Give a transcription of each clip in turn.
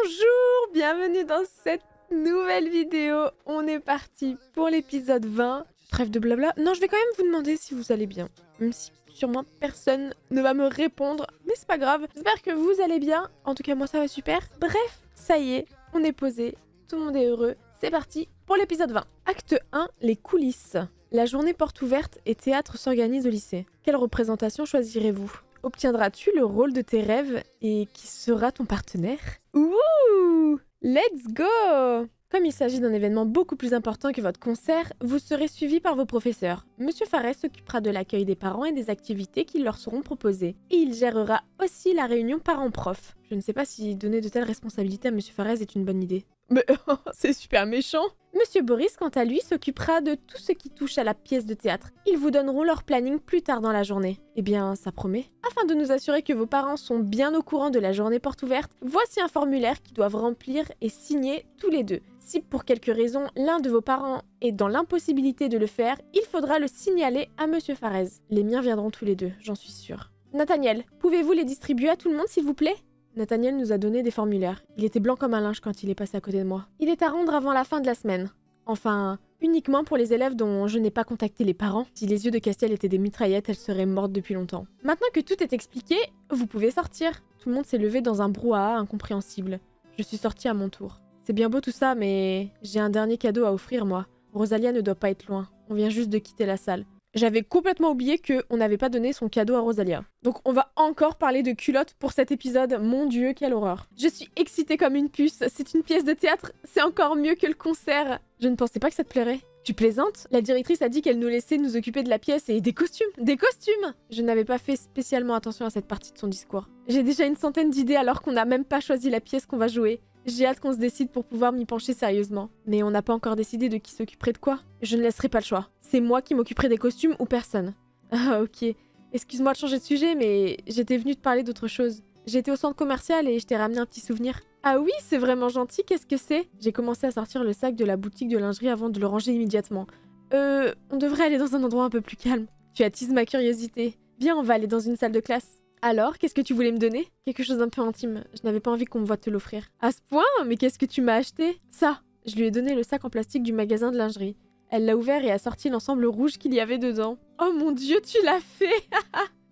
Bonjour, bienvenue dans cette nouvelle vidéo. On est parti pour l'épisode 20. Trêve de blabla. Non, je vais quand même vous demander si vous allez bien. Même si sûrement personne ne va me répondre. Mais c'est pas grave. J'espère que vous allez bien. En tout cas, moi ça va super. Bref, ça y est, on est posé. Tout le monde est heureux. C'est parti pour l'épisode 20. Acte 1, les coulisses. La journée porte ouverte et théâtre s'organise au lycée. Quelle représentation choisirez-vous ? Obtiendras-tu le rôle de tes rêves et qui sera ton partenaire ? Ouh ! Let's go ! Comme il s'agit d'un événement beaucoup plus important que votre concert, vous serez suivi par vos professeurs. Monsieur Fares s'occupera de l'accueil des parents et des activités qui leur seront proposées. Et il gérera aussi la réunion parents-prof. Je ne sais pas si donner de telles responsabilités à Monsieur Fares est une bonne idée. Mais c'est super méchant. Monsieur Boris, quant à lui, s'occupera de tout ce qui touche à la pièce de théâtre. Ils vous donneront leur planning plus tard dans la journée. Eh bien, ça promet. Afin de nous assurer que vos parents sont bien au courant de la journée porte ouverte, voici un formulaire qu'ils doivent remplir et signer tous les deux. Si pour quelque raison, l'un de vos parents est dans l'impossibilité de le faire, il faudra le signaler à Monsieur Fares. Les miens viendront tous les deux, j'en suis sûre. Nathaniel, pouvez-vous les distribuer à tout le monde, s'il vous plaît ? Nathaniel nous a donné des formulaires. Il était blanc comme un linge quand il est passé à côté de moi. Il est à rendre avant la fin de la semaine. Enfin, uniquement pour les élèves dont je n'ai pas contacté les parents. Si les yeux de Castiel étaient des mitraillettes, elle serait morte depuis longtemps. Maintenant que tout est expliqué, vous pouvez sortir. Tout le monde s'est levé dans un brouhaha incompréhensible. Je suis sortie à mon tour. C'est bien beau tout ça, mais j'ai un dernier cadeau à offrir, moi. Rosalia ne doit pas être loin. On vient juste de quitter la salle. J'avais complètement oublié qu'on n'avait pas donné son cadeau à Rosalia. Donc on va encore parler de culottes pour cet épisode. Mon Dieu, quelle horreur. Je suis excitée comme une puce. C'est une pièce de théâtre. C'est encore mieux que le concert. Je ne pensais pas que ça te plairait. Tu plaisantes ? La directrice a dit qu'elle nous laissait nous occuper de la pièce et des costumes. Des costumes ! Je n'avais pas fait spécialement attention à cette partie de son discours. J'ai déjà une centaine d'idées alors qu'on n'a même pas choisi la pièce qu'on va jouer. J'ai hâte qu'on se décide pour pouvoir m'y pencher sérieusement. Mais on n'a pas encore décidé de qui s'occuperait de quoi. Je ne laisserai pas le choix. C'est moi qui m'occuperai des costumes ou personne. Ah ok. Excuse-moi de changer de sujet, mais j'étais venue te parler d'autre chose. J'étais au centre commercial et je t'ai ramené un petit souvenir. Ah oui, c'est vraiment gentil, qu'est-ce que c'est ? J'ai commencé à sortir le sac de la boutique de lingerie avant de le ranger immédiatement. On devrait aller dans un endroit un peu plus calme. Tu attises ma curiosité. Viens, on va aller dans une salle de classe. Alors, qu'est-ce que tu voulais me donner ? Quelque chose d'un peu intime. Je n'avais pas envie qu'on me voie te l'offrir. À ce point ? Mais qu'est-ce que tu m'as acheté ? Ça. Je lui ai donné le sac en plastique du magasin de lingerie. Elle l'a ouvert et a sorti l'ensemble rouge qu'il y avait dedans. Oh mon Dieu, tu l'as fait.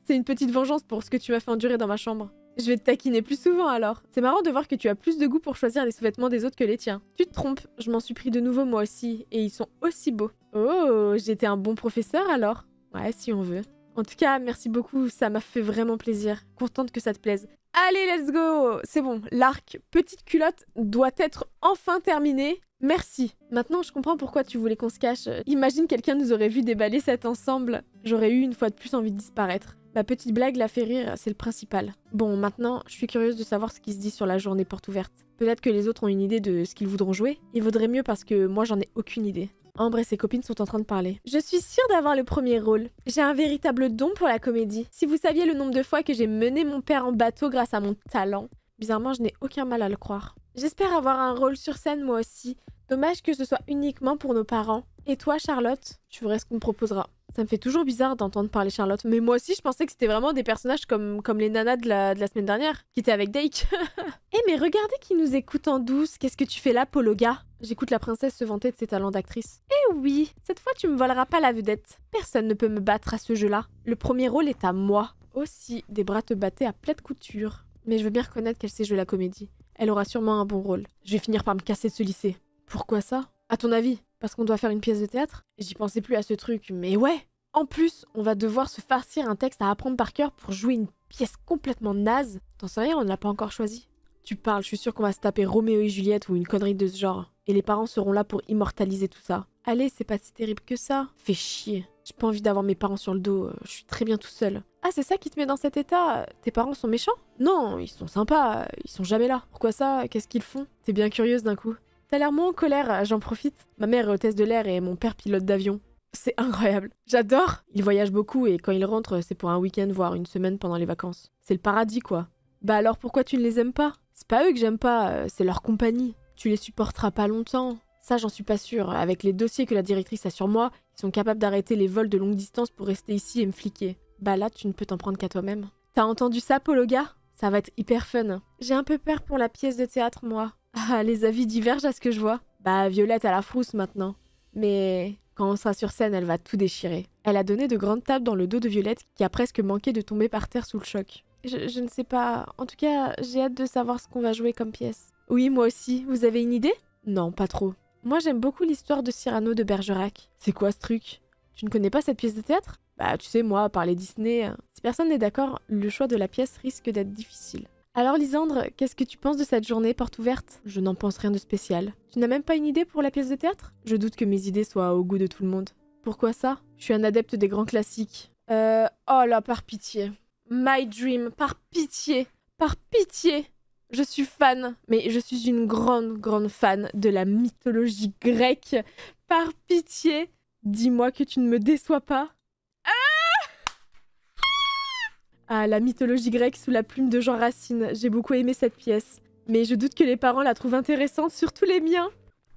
C'est une petite vengeance pour ce que tu m'as fait endurer dans ma chambre. Je vais te taquiner plus souvent alors. C'est marrant de voir que tu as plus de goût pour choisir les sous-vêtements des autres que les tiens. Tu te trompes, je m'en suis pris de nouveau moi aussi, et ils sont aussi beaux. Oh, j'étais un bon professeur alors ? Ouais, si on veut. En tout cas, merci beaucoup, ça m'a fait vraiment plaisir. Contente que ça te plaise. Allez, let's go! C'est bon, l'arc petite culotte doit être enfin terminé. Merci. Maintenant, je comprends pourquoi tu voulais qu'on se cache. Imagine quelqu'un nous aurait vu déballer cet ensemble. J'aurais eu une fois de plus envie de disparaître. Ma petite blague l'a fait rire, c'est le principal. Bon, maintenant, je suis curieuse de savoir ce qui se dit sur la journée porte ouverte. Peut-être que les autres ont une idée de ce qu'ils voudront jouer. Il vaudrait mieux parce que moi, j'en ai aucune idée. Ambre et ses copines sont en train de parler. Je suis sûre d'avoir le premier rôle. J'ai un véritable don pour la comédie. Si vous saviez le nombre de fois que j'ai mené mon père en bateau grâce à mon talent. Bizarrement, je n'ai aucun mal à le croire. J'espère avoir un rôle sur scène moi aussi. Dommage que ce soit uniquement pour nos parents. Et toi, Charlotte ? Tu verrais ce qu'on me proposera. Ça me fait toujours bizarre d'entendre parler Charlotte. Mais moi aussi, je pensais que c'était vraiment des personnages comme les nanas de la semaine dernière, qui étaient avec Dake. Eh mais regardez qui nous écoute en douce. Qu'est-ce que tu fais là, Pologa ? J'écoute la princesse se vanter de ses talents d'actrice. Eh oui, cette fois tu me voleras pas la vedette. Personne ne peut me battre à ce jeu-là. Le premier rôle est à moi. Aussi, des bras te battaient à pleine couture. Mais je veux bien reconnaître qu'elle sait jouer la comédie. Elle aura sûrement un bon rôle. Je vais finir par me casser de ce lycée. Pourquoi ça ? À ton avis ? Parce qu'on doit faire une pièce de théâtre ? J'y pensais plus à ce truc, mais ouais ! En plus, on va devoir se farcir un texte à apprendre par cœur pour jouer une pièce complètement naze. T'en sais rien, on ne l'a pas encore choisi. Tu parles, je suis sûre qu'on va se taper Roméo et Juliette ou une connerie de ce genre. Et les parents seront là pour immortaliser tout ça. Allez, c'est pas si terrible que ça. Fais chier. J'ai pas envie d'avoir mes parents sur le dos, je suis très bien tout seul. Ah, c'est ça qui te met dans cet état ? Tes parents sont méchants ? Non, ils sont sympas, ils sont jamais là. Pourquoi ça ? Qu'est-ce qu'ils font ? T'es bien curieuse d'un coup. T'as l'air moins en colère, j'en profite. Ma mère est hôtesse de l'air et mon père pilote d'avion. C'est incroyable. J'adore. Ils voyagent beaucoup et quand ils rentrent, c'est pour un week-end, voire une semaine pendant les vacances. C'est le paradis, quoi. Bah alors pourquoi tu ne les aimes pas ? C'est pas eux que j'aime pas, c'est leur compagnie. Tu les supporteras pas longtemps. Ça, j'en suis pas sûre. Avec les dossiers que la directrice a sur moi, ils sont capables d'arrêter les vols de longue distance pour rester ici et me fliquer. Bah là, tu ne peux t'en prendre qu'à toi-même. T'as entendu ça, Pologa ? Ça va être hyper fun. J'ai un peu peur pour la pièce de théâtre, moi. Ah, les avis divergent à ce que je vois. Bah, Violette a la frousse maintenant. Mais quand on sera sur scène, elle va tout déchirer. Elle a donné de grandes tapes dans le dos de Violette qui a presque manqué de tomber par terre sous le choc. Je ne sais pas. En tout cas, j'ai hâte de savoir ce qu'on va jouer comme pièce. Oui, moi aussi. Vous avez une idée? Non, pas trop. Moi, j'aime beaucoup l'histoire de Cyrano de Bergerac. C'est quoi ce truc? Tu ne connais pas cette pièce de théâtre? Bah, tu sais, moi, par les Disney... Si personne n'est d'accord, le choix de la pièce risque d'être difficile. Alors, Lisandre, qu'est-ce que tu penses de cette journée porte ouverte? Je n'en pense rien de spécial. Tu n'as même pas une idée pour la pièce de théâtre? Je doute que mes idées soient au goût de tout le monde. Pourquoi ça? Je suis un adepte des grands classiques. Oh là, par pitié. My Dream, par pitié. Par pitié. Je suis fan, mais je suis une grande fan de la mythologie grecque. Par pitié, dis-moi que tu ne me déçois pas. Ah, la mythologie grecque sous la plume de Jean Racine. J'ai beaucoup aimé cette pièce. Mais je doute que les parents la trouvent intéressante, surtout les miens.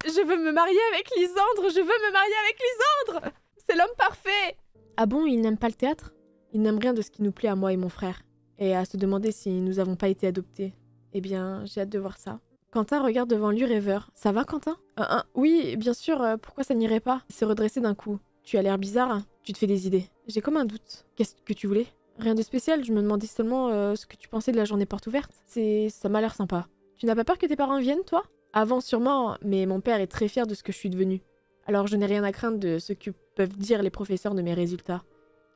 Je veux me marier avec Lisandre. Je veux me marier avec Lisandre. C'est l'homme parfait. Ah bon, il n'aime pas le théâtre? Il n'aime rien de ce qui nous plaît à moi et mon frère. Et à se demander si nous avons pas été adoptés. Eh bien, j'ai hâte de voir ça. Quentin regarde devant lui rêveur. Ça va, Quentin? Oui, bien sûr, pourquoi ça n'irait pas? Il s'est redressé d'un coup. Tu as l'air bizarre, tu te fais des idées. J'ai comme un doute. Qu'est-ce que tu voulais? Rien de spécial, je me demandais seulement ce que tu pensais de la journée porte ouverte. Ça m'a l'air sympa. Tu n'as pas peur que tes parents viennent, toi? Avant, sûrement, mais mon père est très fier de ce que je suis devenue. Alors je n'ai rien à craindre de ce que peuvent dire les professeurs de mes résultats.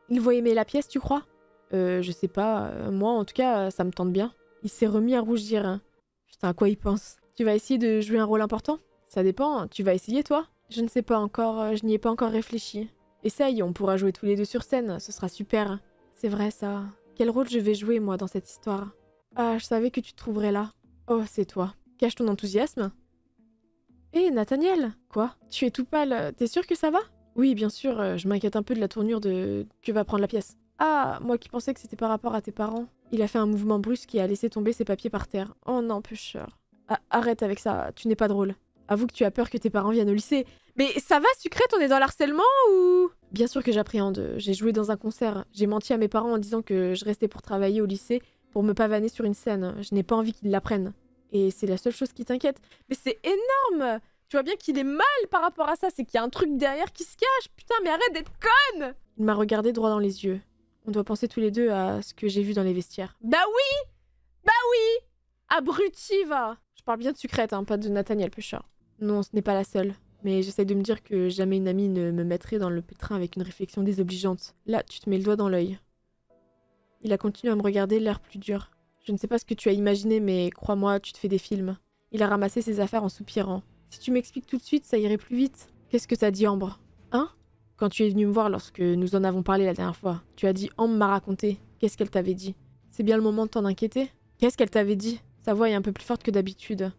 Ils vont aimer la pièce, tu crois? Je sais pas. Moi, en tout cas, ça me tente bien. Il s'est remis à rougir. Hein. Putain, à quoi il pense? Tu vas essayer de jouer un rôle important? Ça dépend. Tu vas essayer, toi? Je ne sais pas encore. Je n'y ai pas encore réfléchi. Essaye, on pourra jouer tous les deux sur scène. Ce sera super. C'est vrai, ça. Quel rôle je vais jouer, moi, dans cette histoire? Ah, je savais que tu te trouverais là. Oh, c'est toi. Cache ton enthousiasme. Hé, Nathaniel! Quoi? Tu es tout pâle. T'es sûr que ça va? Oui, bien sûr. Je m'inquiète un peu de la tournure que va prendre la pièce. Ah, moi qui pensais que c'était par rapport à tes parents. Il a fait un mouvement brusque et a laissé tomber ses papiers par terre. Oh non, pêcheur. Ah, arrête avec ça, tu n'es pas drôle. Avoue que tu as peur que tes parents viennent au lycée. Mais ça va, Sucrète, on est dans l'harcèlement ou... Bien sûr que j'appréhende. J'ai joué dans un concert. J'ai menti à mes parents en disant que je restais pour travailler au lycée, pour me pavaner sur une scène. Je n'ai pas envie qu'ils l'apprennent. Et c'est la seule chose qui t'inquiète. Mais c'est énorme! Tu vois bien qu'il est mal par rapport à ça, c'est qu'il y a un truc derrière qui se cache. Putain, mais arrête d'être conne! Il m'a regardé droit dans les yeux. On doit penser tous les deux à ce que j'ai vu dans les vestiaires. Bah oui! Bah oui! Abruti, va! Je parle bien de Sucrète, hein, pas de Nathaniel Pêcheur. Non, ce n'est pas la seule. Mais j'essaie de me dire que jamais une amie ne me mettrait dans le pétrin avec une réflexion désobligeante. Là, tu te mets le doigt dans l'œil. Il a continué à me regarder, l'air plus dur. Je ne sais pas ce que tu as imaginé, mais crois-moi, tu te fais des films. Il a ramassé ses affaires en soupirant. Si tu m'expliques tout de suite, ça irait plus vite. Qu'est-ce que t'as dit, Ambre? Hein? Quand tu es venu me voir lorsque nous en avons parlé la dernière fois, tu as dit Ambre m'a raconté. Qu'est-ce qu'elle t'avait dit? C'est bien le moment de t'en inquiéter? Qu'est-ce qu'elle t'avait dit? Sa voix est un peu plus forte que d'habitude.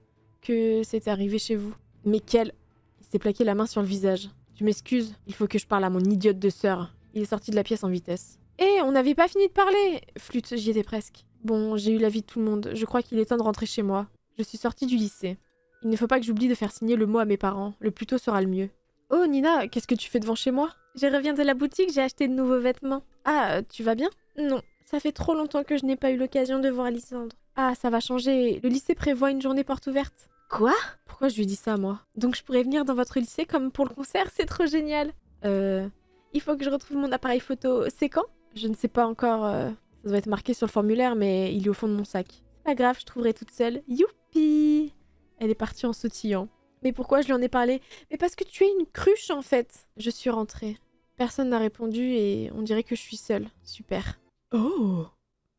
Que c'était arrivé chez vous. Mais quelle... Il s'est plaqué la main sur le visage. Tu m'excuses, il faut que je parle à mon idiote de sœur. Il est sorti de la pièce en vitesse. Eh, on n'avait pas fini de parler! Flûte, j'y étais presque. Bon, j'ai eu l'avis de tout le monde. Je crois qu'il est temps de rentrer chez moi. Je suis sortie du lycée. Il ne faut pas que j'oublie de faire signer le mot à mes parents. Le plus tôt sera le mieux. Oh, Nina, qu'est-ce que tu fais devant chez moi? Je reviens de la boutique, j'ai acheté de nouveaux vêtements. Ah, tu vas bien? Non, ça fait trop longtemps que je n'ai pas eu l'occasion de voir Lisandre. Ah, ça va changer. Le lycée prévoit une journée porte ouverte. Quoi? Pourquoi je lui dis ça, moi? Donc je pourrais venir dans votre lycée comme pour le concert? C'est trop génial. Il faut que je retrouve mon appareil photo. C'est quand? Je ne sais pas encore. Ça doit être marqué sur le formulaire, mais il est au fond de mon sac. C'est pas grave, je trouverai toute seule. Youpi! Elle est partie en sautillant. Mais pourquoi je lui en ai parlé? Mais parce que tu es une cruche, en fait. Je suis rentrée. Personne n'a répondu et on dirait que je suis seule. Super. Oh!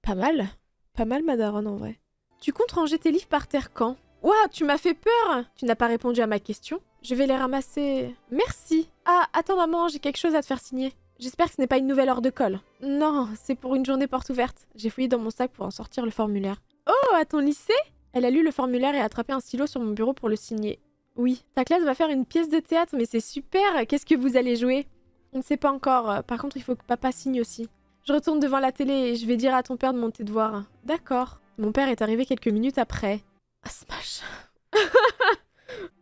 Pas mal. Pas mal, ma daronne, en vrai. Tu comptes ranger tes livres par terre quand? Ouah, tu m'as fait peur! Tu n'as pas répondu à ma question. Je vais les ramasser. Merci. Ah, attends, maman, j'ai quelque chose à te faire signer. J'espère que ce n'est pas une nouvelle heure de colle. Non, c'est pour une journée porte ouverte. J'ai fouillé dans mon sac pour en sortir le formulaire. Oh, à ton lycée? Elle a lu le formulaire et a attrapé un stylo sur mon bureau pour le signer. Oui, ta classe va faire une pièce de théâtre, mais c'est super! Qu'est-ce que vous allez jouer? On ne sait pas encore. Par contre, il faut que papa signe aussi. Je retourne devant la télé et je vais dire à ton père de monter te voir. D'accord. Mon père est arrivé quelques minutes après. Ah, smash!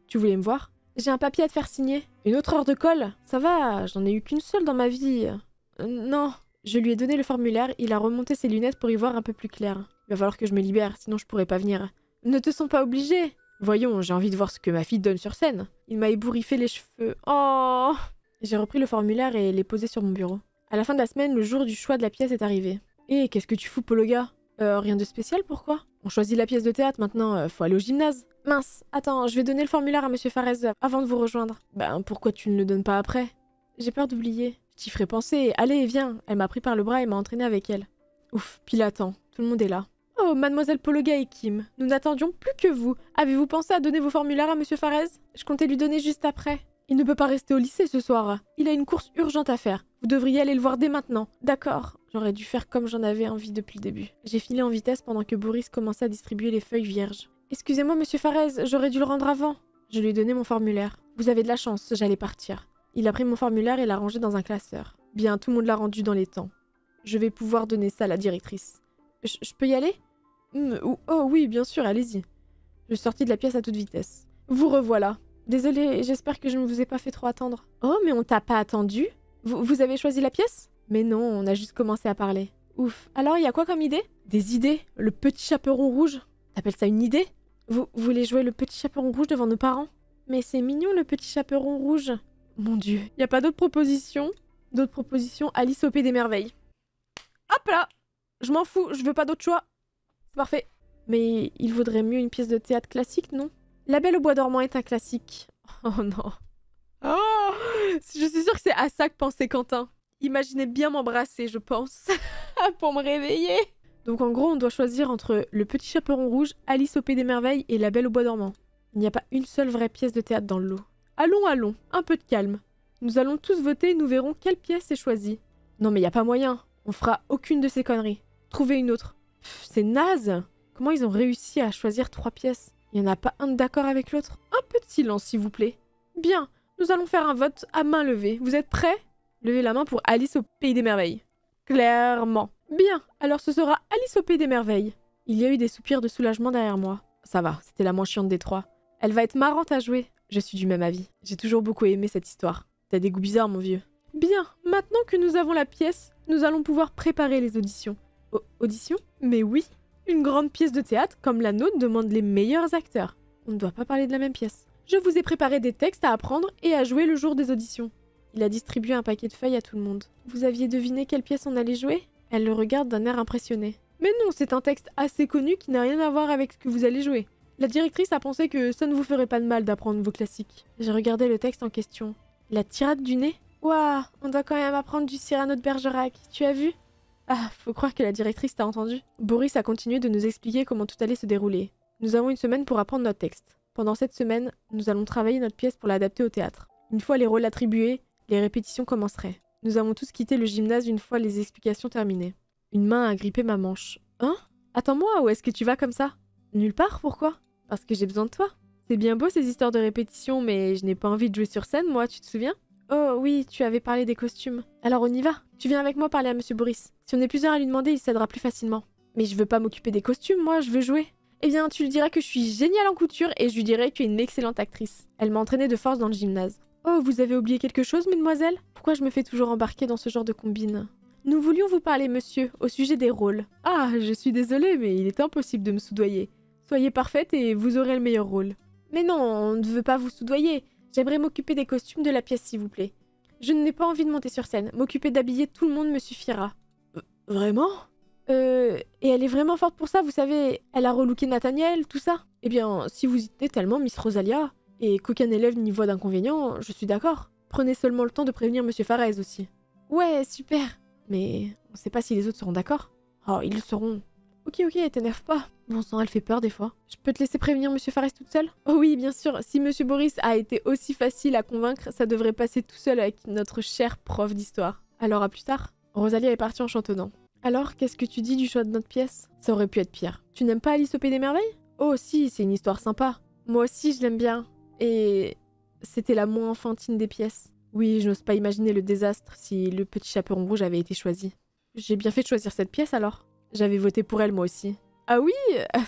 Tu voulais me voir? J'ai un papier à te faire signer. Une autre heure de colle? Ça va, j'en ai eu qu'une seule dans ma vie. Non. Je lui ai donné le formulaire, il a remonté ses lunettes pour y voir un peu plus clair. Il va falloir que je me libère, sinon je pourrais pas venir. Ne te sens pas obligé. Voyons, j'ai envie de voir ce que ma fille donne sur scène. Il m'a ébouriffé les cheveux. Oh! J'ai repris le formulaire et l'ai posé sur mon bureau. À la fin de la semaine, le jour du choix de la pièce est arrivé. Eh, qu'est-ce que tu fous, Pologa? Rien de spécial, pourquoi? On choisit la pièce de théâtre, maintenant, faut aller au gymnase. Mince, attends, je vais donner le formulaire à Monsieur Farez avant de vous rejoindre. Ben, pourquoi tu ne le donnes pas après? J'ai peur d'oublier. Je t'y ferai penser. Allez, viens. Elle m'a pris par le bras et m'a entraîné avec elle. Ouf, pile à temps. Tout le monde est là. Oh, mademoiselle Pologa et Kim, nous n'attendions plus que vous. Avez-vous pensé à donner vos formulaires à Monsieur Farez? Je comptais lui donner juste après. Il ne peut pas rester au lycée ce soir. Il a une course urgente à faire. Vous devriez aller le voir dès maintenant. D'accord. J'aurais dû faire comme j'en avais envie depuis le début. J'ai filé en vitesse pendant que Boris commençait à distribuer les feuilles vierges. Excusez-moi, Monsieur Farez, j'aurais dû le rendre avant. Je lui ai donné mon formulaire. Vous avez de la chance, j'allais partir. Il a pris mon formulaire et l'a rangé dans un classeur. Bien, tout le monde l'a rendu dans les temps. Je vais pouvoir donner ça à la directrice. Je peux y aller? Oh oui, bien sûr, allez-y. Je sortis de la pièce à toute vitesse. Vous revoilà. Désolée, j'espère que je ne vous ai pas fait trop attendre. Oh, mais on t'a pas attendu? Vous avez choisi la pièce? Mais non, on a juste commencé à parler. Ouf. Alors, il y a quoi comme idée? Des idées? Le petit chaperon rouge? T'appelles ça une idée? Vous voulez jouer le petit chaperon rouge devant nos parents? Mais c'est mignon, le petit chaperon rouge. Mon Dieu. Y a pas d'autres propositions? D'autres propositions? Alice au Pays des Merveilles. Hop là! Je m'en fous, je veux pas d'autre choix. C'est parfait. Mais il vaudrait mieux une pièce de théâtre classique, non? La Belle au bois dormant est un classique. Oh non. Oh! Je suis sûre que c'est à ça que pensait Quentin. Imaginez bien m'embrasser, je pense. Pour me réveiller. Donc en gros, on doit choisir entre Le Petit Chaperon Rouge, Alice au Pays des Merveilles et La Belle au bois dormant. Il n'y a pas une seule vraie pièce de théâtre dans le lot. Allons, allons, un peu de calme. Nous allons tous voter et nous verrons quelle pièce est choisie. Non mais y a pas moyen. On fera aucune de ces conneries. Trouvez une autre. C'est naze. Comment ils ont réussi à choisir 3 pièces? Il n'y en a pas un d'accord avec l'autre? Un peu de silence, s'il vous plaît. Bien, nous allons faire un vote à main levée. Vous êtes prêts? Levez la main pour Alice au Pays des Merveilles. Clairement. Bien, alors ce sera Alice au Pays des Merveilles. Il y a eu des soupirs de soulagement derrière moi. Ça va, c'était la moins chiante des 3. Elle va être marrante à jouer. Je suis du même avis. J'ai toujours beaucoup aimé cette histoire. T'as des goûts bizarres, mon vieux. Bien, maintenant que nous avons la pièce, nous allons pouvoir préparer les auditions. Auditions? Mais oui. Une grande pièce de théâtre comme la nôtre demande les meilleurs acteurs. On ne doit pas parler de la même pièce. Je vous ai préparé des textes à apprendre et à jouer le jour des auditions. Il a distribué un paquet de feuilles à tout le monde. Vous aviez deviné quelle pièce on allait jouer? Elle le regarde d'un air impressionné. Mais non, c'est un texte assez connu qui n'a rien à voir avec ce que vous allez jouer. La directrice a pensé que ça ne vous ferait pas de mal d'apprendre vos classiques. J'ai regardé le texte en question. La tirade du nez? Waouh, on doit quand même apprendre du Cyrano de Bergerac. Tu as vu? Ah, faut croire que la directrice t'a entendu. Boris a continué de nous expliquer comment tout allait se dérouler. Nous avons une semaine pour apprendre notre texte. Pendant cette semaine, nous allons travailler notre pièce pour l'adapter au théâtre. Une fois les rôles attribués, les répétitions commenceraient. Nous avons tous quitté le gymnase une fois les explications terminées. Une main a grippé ma manche. Hein? Attends-moi, où est-ce que tu vas comme ça? Nulle part, pourquoi? Parce que j'ai besoin de toi. C'est bien beau ces histoires de répétition, mais je n'ai pas envie de jouer sur scène, moi, tu te souviens? Oh oui, tu avais parlé des costumes. Alors on y va. Tu viens avec moi parler à Monsieur Boris. Si on est plusieurs à lui demander, il s'aidera plus facilement. Mais je veux pas m'occuper des costumes, moi, je veux jouer. Eh bien, tu lui diras que je suis géniale en couture et je lui dirai que tu es une excellente actrice. Elle m'a entraînée de force dans le gymnase. Oh, vous avez oublié quelque chose, mesdemoiselles? Pourquoi je me fais toujours embarquer dans ce genre de combine? Nous voulions vous parler, monsieur, au sujet des rôles. Ah, je suis désolée, mais il est impossible de me soudoyer. Soyez parfaite et vous aurez le meilleur rôle. Mais non, on ne veut pas vous soudoyer. J'aimerais m'occuper des costumes de la pièce, s'il vous plaît. Je n'ai pas envie de monter sur scène. M'occuper d'habiller tout le monde me suffira. Vraiment? Et elle est vraiment forte pour ça, vous savez. Elle a relooké Nathaniel, tout ça. Eh bien, si vous y tenez tellement, Miss Rosalia, et qu'aucun élève n'y voit d'inconvénient, je suis d'accord. Prenez seulement le temps de prévenir Monsieur Farez aussi. Ouais, super. Mais on sait pas si les autres seront d'accord. Oh, ils le seront. Ok, t'énerve pas. Bon sang, elle fait peur des fois. Je peux te laisser prévenir Monsieur Farez toute seule? Oh oui, bien sûr. Si Monsieur Boris a été aussi facile à convaincre, ça devrait passer tout seul avec notre cher prof d'histoire. Alors à plus tard. Rosalia est partie en chantonnant. Alors, qu'est-ce que tu dis du choix de notre pièce? Ça aurait pu être pire. Tu n'aimes pas Alice au Pays des Merveilles? Oh si, c'est une histoire sympa. Moi aussi, je l'aime bien. Et c'était la moins enfantine des pièces. Oui, je n'ose pas imaginer le désastre si Le Petit Chaperon Rouge avait été choisi. J'ai bien fait de choisir cette pièce alors. J'avais voté pour elle moi aussi. Ah oui,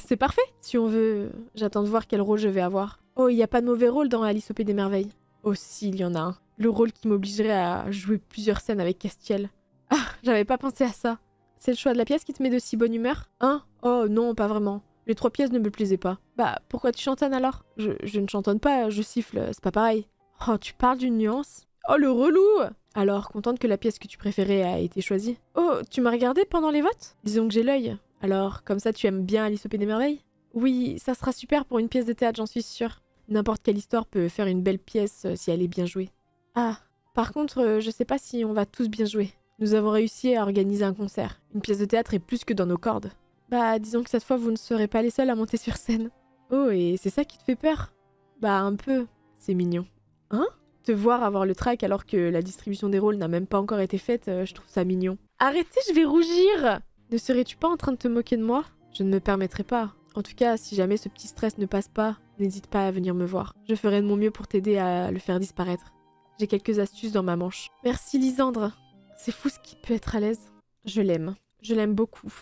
c'est parfait. Si on veut, j'attends de voir quel rôle je vais avoir. Oh, il n'y a pas de mauvais rôle dans Alice au Pays des Merveilles. Oh si, il y en a un. Le rôle qui m'obligerait à jouer plusieurs scènes avec Castiel. Ah, j'avais pas pensé à ça. C'est le choix de la pièce qui te met de si bonne humeur? Hein? Oh non, pas vraiment. Les 3 pièces ne me plaisaient pas. Bah, pourquoi tu chantonnes alors? Je ne chantonne pas, je siffle, c'est pas pareil. Oh, tu parles d'une nuance? Oh, le relou! Alors, contente que la pièce que tu préférais a été choisie. Oh, tu m'as regardé pendant les votes? Disons que j'ai l'œil. Alors, comme ça, tu aimes bien Alice au Pays des Merveilles? Oui, ça sera super pour une pièce de théâtre, j'en suis sûre. N'importe quelle histoire peut faire une belle pièce si elle est bien jouée. Ah, par contre, je sais pas si on va tous bien jouer. Nous avons réussi à organiser un concert. Une pièce de théâtre est plus que dans nos cordes. Bah, disons que cette fois, vous ne serez pas les seuls à monter sur scène. Oh, et c'est ça qui te fait peur? Bah, un peu. C'est mignon. Hein? Te voir avoir le trac alors que la distribution des rôles n'a même pas encore été faite, je trouve ça mignon. Arrêtez, je vais rougir! Ne serais-tu pas en train de te moquer de moi? Je ne me permettrai pas. En tout cas, si jamais ce petit stress ne passe pas, n'hésite pas à venir me voir. Je ferai de mon mieux pour t'aider à le faire disparaître. J'ai quelques astuces dans ma manche. Merci Lisandre. C'est fou ce qui peut être à l'aise. Je l'aime. Je l'aime beaucoup.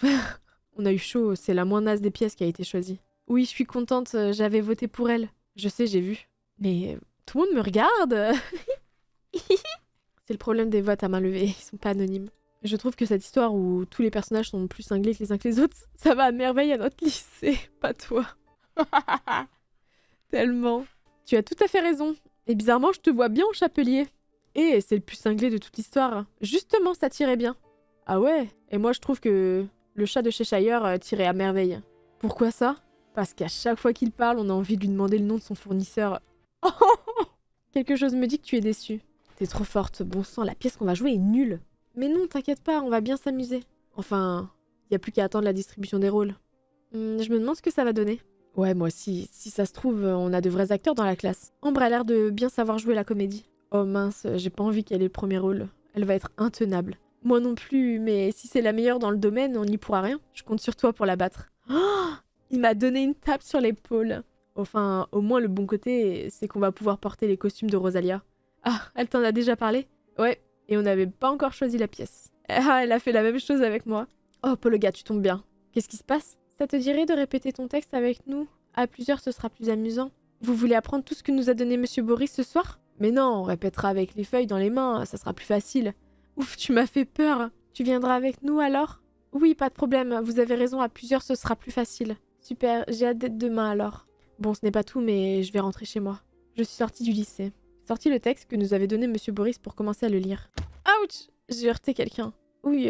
On a eu chaud, c'est la moins naze des pièces qui a été choisie. Oui, je suis contente, j'avais voté pour elle. Je sais, j'ai vu. Mais tout le monde me regarde. C'est le problème des votes à main levée, ils sont pas anonymes. Je trouve que cette histoire où tous les personnages sont plus cinglés que les uns que les autres, ça va à merveille à notre lycée, pas toi. Tellement. Tu as tout à fait raison. Et bizarrement, je te vois bien au chapelier. Et c'est le plus cinglé de toute l'histoire. Justement, ça tirait bien. Ah ouais? Et moi, je trouve que le chat de Cheshire tirait à merveille. Pourquoi ça? Parce qu'à chaque fois qu'il parle, on a envie de lui demander le nom de son fournisseur. Quelque chose me dit que tu es déçue. T'es trop forte. Bon sang, la pièce qu'on va jouer est nulle. Mais non, t'inquiète pas, on va bien s'amuser. Enfin, y a plus qu'à attendre la distribution des rôles. Je me demande ce que ça va donner. Ouais, moi aussi. Si ça se trouve, on a de vrais acteurs dans la classe. Ambre a l'air de bien savoir jouer la comédie. Oh mince, j'ai pas envie qu'elle ait le premier rôle. Elle va être intenable. Moi non plus, mais si c'est la meilleure dans le domaine, on n'y pourra rien. Je compte sur toi pour la battre. Oh, il m'a donné une tape sur l'épaule. Enfin, au moins le bon côté, c'est qu'on va pouvoir porter les costumes de Rosalia. Ah, elle t'en a déjà parlé? Ouais, et on n'avait pas encore choisi la pièce. Ah, elle a fait la même chose avec moi. Oh, Paul le gars, tu tombes bien. Qu'est-ce qui se passe? Ça te dirait de répéter ton texte avec nous? À plusieurs, ce sera plus amusant. Vous voulez apprendre tout ce que nous a donné Monsieur Boris ce soir? Mais non, on répétera avec les feuilles dans les mains, ça sera plus facile. Ouf, tu m'as fait peur. Tu viendras avec nous alors? Oui, pas de problème, vous avez raison, à plusieurs, ce sera plus facile. Super, j'ai hâte d'être demain alors. Bon, ce n'est pas tout, mais je vais rentrer chez moi. Je suis sortie du lycée. Sorti le texte que nous avait donné Monsieur Boris pour commencer à le lire. Ouch! J'ai heurté quelqu'un. Oui,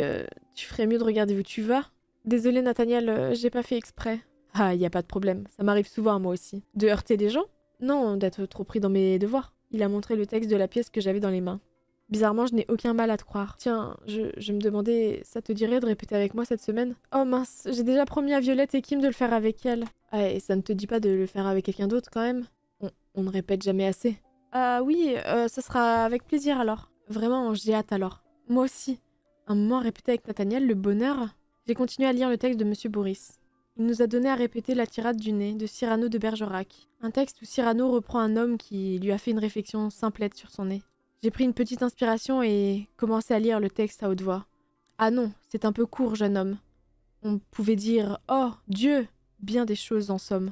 tu ferais mieux de regarder où tu vas. Désolée Nathaniel, j'ai pas fait exprès. Ah, y a pas de problème, ça m'arrive souvent à moi aussi. De heurter des gens? Non, d'être trop pris dans mes devoirs. Il a montré le texte de la pièce que j'avais dans les mains. Bizarrement, je n'ai aucun mal à te croire. Tiens, je me demandais, ça te dirait de répéter avec moi cette semaine? Oh mince, j'ai déjà promis à Violette et Kim de le faire avec elle. Ah, et ça ne te dit pas de le faire avec quelqu'un d'autre quand même? On ne répète jamais assez. Ah oui, ça sera avec plaisir alors. Vraiment, j'ai hâte alors. Moi aussi. Un moment à répéter avec Nathaniel, le bonheur. J'ai continué à lire le texte de Monsieur Boris. Il nous a donné à répéter La tirade du nez de Cyrano de Bergerac. Un texte où Cyrano reprend un homme qui lui a fait une réflexion simplette sur son nez. J'ai pris une petite inspiration et commencé à lire le texte à haute voix. Ah non, c'est un peu court, jeune homme. On pouvait dire « Oh, Dieu !» bien des choses en somme.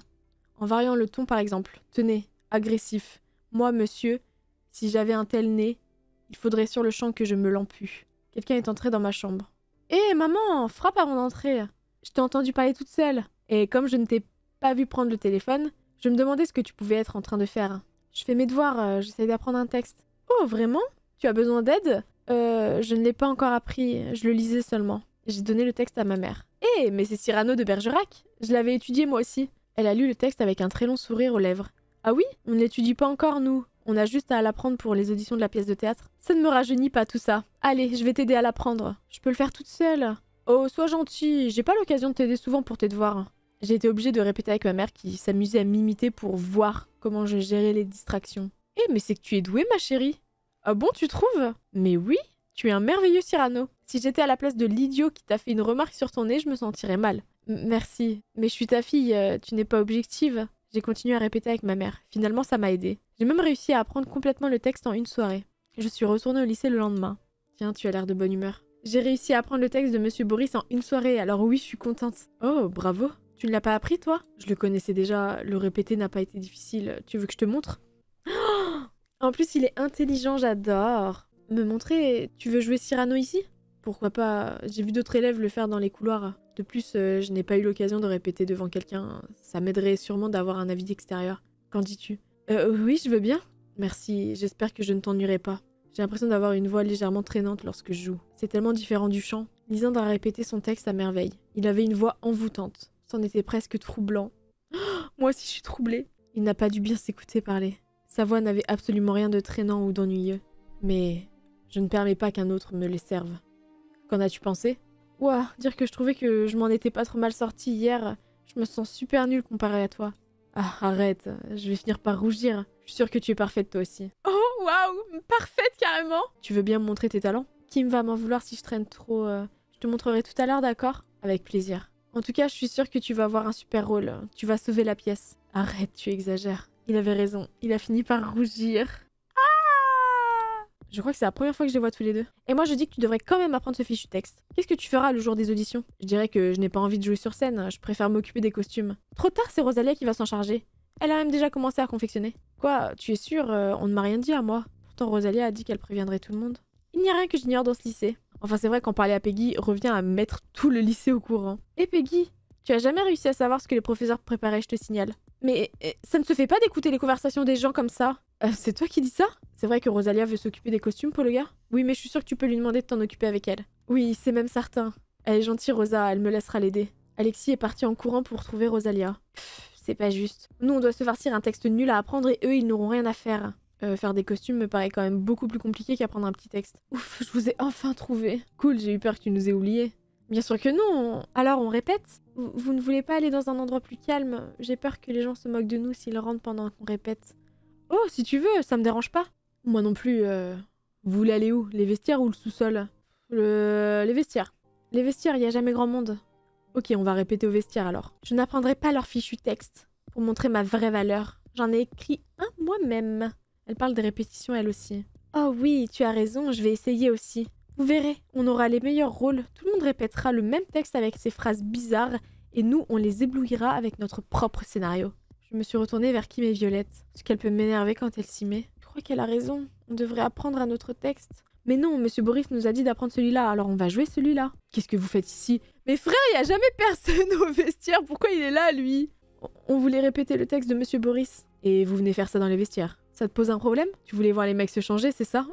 En variant le ton par exemple. Tenez, agressif. Moi, monsieur, si j'avais un tel nez, il faudrait sur le champ que je me l'empue. Quelqu'un est entré dans ma chambre. Hé, maman, frappe avant d'entrer. Je t'ai entendu parler toute seule. Et comme je ne t'ai pas vu prendre le téléphone, je me demandais ce que tu pouvais être en train de faire. Je fais mes devoirs, j'essaie d'apprendre un texte. Oh, vraiment? Tu as besoin d'aide? Je ne l'ai pas encore appris, je le lisais seulement. J'ai donné le texte à ma mère. Hé, mais c'est Cyrano de Bergerac. Je l'avais étudié moi aussi. Elle a lu le texte avec un très long sourire aux lèvres. Ah oui? On ne l'étudie pas encore, nous. On a juste à l'apprendre pour les auditions de la pièce de théâtre. Ça ne me rajeunit pas tout ça. Allez, je vais t'aider à l'apprendre. Je peux le faire toute seule. Oh, sois gentil. J'ai pas l'occasion de t'aider souvent pour tes devoirs. J'ai été obligée de répéter avec ma mère qui s'amusait à m'imiter pour voir comment je gérais les distractions. Eh, mais c'est que tu es douée, ma chérie. Ah bon, tu trouves? Mais oui, tu es un merveilleux Cyrano. Si j'étais à la place de l'idiot qui t'a fait une remarque sur ton nez, je me sentirais mal. Merci. Mais je suis ta fille, tu n'es pas objective. J'ai continué à répéter avec ma mère. Finalement, ça m'a aidée. J'ai même réussi à apprendre complètement le texte en une soirée. Je suis retournée au lycée le lendemain. Tiens, tu as l'air de bonne humeur. J'ai réussi à apprendre le texte de Monsieur Boris en une soirée, alors oui, je suis contente. Oh, bravo. Tu ne l'as pas appris, toi? Je le connaissais déjà, le répéter n'a pas été difficile. Tu veux que je te montre? En plus, il est intelligent, j'adore. Me montrer, tu veux jouer Cyrano ici? pourquoi pas. J'ai vu d'autres élèves le faire dans les couloirs. De plus, je n'ai pas eu l'occasion de répéter devant quelqu'un. Ça m'aiderait sûrement d'avoir un avis extérieur. Qu'en dis-tu? Oui, je veux bien. Merci, j'espère que je ne t'ennuierai pas. J'ai l'impression d'avoir une voix légèrement traînante lorsque je joue. C'est tellement différent du chant. Lisandre a répété son texte à merveille. Il avait une voix envoûtante. C'en était presque troublant. Moi aussi, je suis troublée. Il n'a pas dû bien s'écouter parler. Sa voix n'avait absolument rien de traînant ou d'ennuyeux. Mais je ne permets pas qu'un autre me les serve. Qu'en as-tu pensé? Ouah, dire que je trouvais que je m'en étais pas trop mal sortie hier. Je me sens super nulle comparée à toi. Ah, arrête, je vais finir par rougir. Je suis sûre que tu es parfaite toi aussi. Oh, waouh, parfaite carrément. Tu veux bien me montrer tes talents? Kim va m'en vouloir si je traîne trop. Je te montrerai tout à l'heure, d'accord? Avec plaisir. En tout cas, je suis sûre que tu vas avoir un super rôle. Tu vas sauver la pièce. Arrête, tu exagères. Il avait raison. Il a fini par rougir. Ah! Je crois que c'est la première fois que je les vois tous les deux. Et moi, je dis que tu devrais quand même apprendre ce fichu texte. Qu'est-ce que tu feras le jour des auditions? Je dirais que je n'ai pas envie de jouer sur scène. Je préfère m'occuper des costumes. Trop tard, c'est Rosalia qui va s'en charger. Elle a même déjà commencé à confectionner. Quoi? Tu es sûre? On ne m'a rien dit à moi. Pourtant, Rosalia a dit qu'elle préviendrait tout le monde. Il n'y a rien que j'ignore dans ce lycée. Enfin, c'est vrai qu'en parler à Peggy revient à mettre tout le lycée au courant. Et Peggy, tu as jamais réussi à savoir ce que les professeurs préparaient, je te signale. Mais ça ne se fait pas d'écouter les conversations des gens comme ça. C'est toi qui dis ça? C'est vrai que Rosalia veut s'occuper des costumes pour le gars? Oui, mais je suis sûre que tu peux lui demander de t'en occuper avec elle. Oui, c'est même certain. Elle est gentille, Rosa, elle me laissera l'aider. Alexis est parti en courant pour trouver Rosalia. C'est pas juste. Nous, on doit se farcir un texte nul à apprendre et eux, ils n'auront rien à faire. Faire des costumes me paraît quand même beaucoup plus compliqué qu'apprendre un petit texte. Ouf, je vous ai enfin trouvé. Cool, j'ai eu peur que tu nous aies oubliés. Bien sûr que non. Alors on répète? Vous ne voulez pas aller dans un endroit plus calme? J'ai peur que les gens se moquent de nous s'ils rentrent pendant qu'on répète. Oh, si tu veux, ça me dérange pas. Moi non plus. Vous voulez aller où? Les vestiaires ou le sous-sol? Les vestiaires. Les vestiaires, il n'y a jamais grand monde. Ok, on va répéter au vestiaire alors. Je n'apprendrai pas leur fichu texte pour montrer ma vraie valeur. J'en ai écrit un moi-même. Elle parle des répétitions elle aussi. Oh oui, tu as raison, je vais essayer aussi. Vous verrez, on aura les meilleurs rôles. Tout le monde répétera le même texte avec ses phrases bizarres et nous, on les éblouira avec notre propre scénario. Je me suis retournée vers Kim et Violette. Parce qu'elle peut m'énerver quand elle s'y met. Je crois qu'elle a raison. On devrait apprendre un autre texte. Mais non, Monsieur Boris nous a dit d'apprendre celui-là, alors on va jouer celui-là. Qu'est-ce que vous faites ici? Mais frère, il n'y a jamais personne au vestiaire. Pourquoi il est là, lui? On voulait répéter le texte de Monsieur Boris. Et vous venez faire ça dans les vestiaires. Ça te pose un problème? Tu voulais voir les mecs se changer, c'est ça?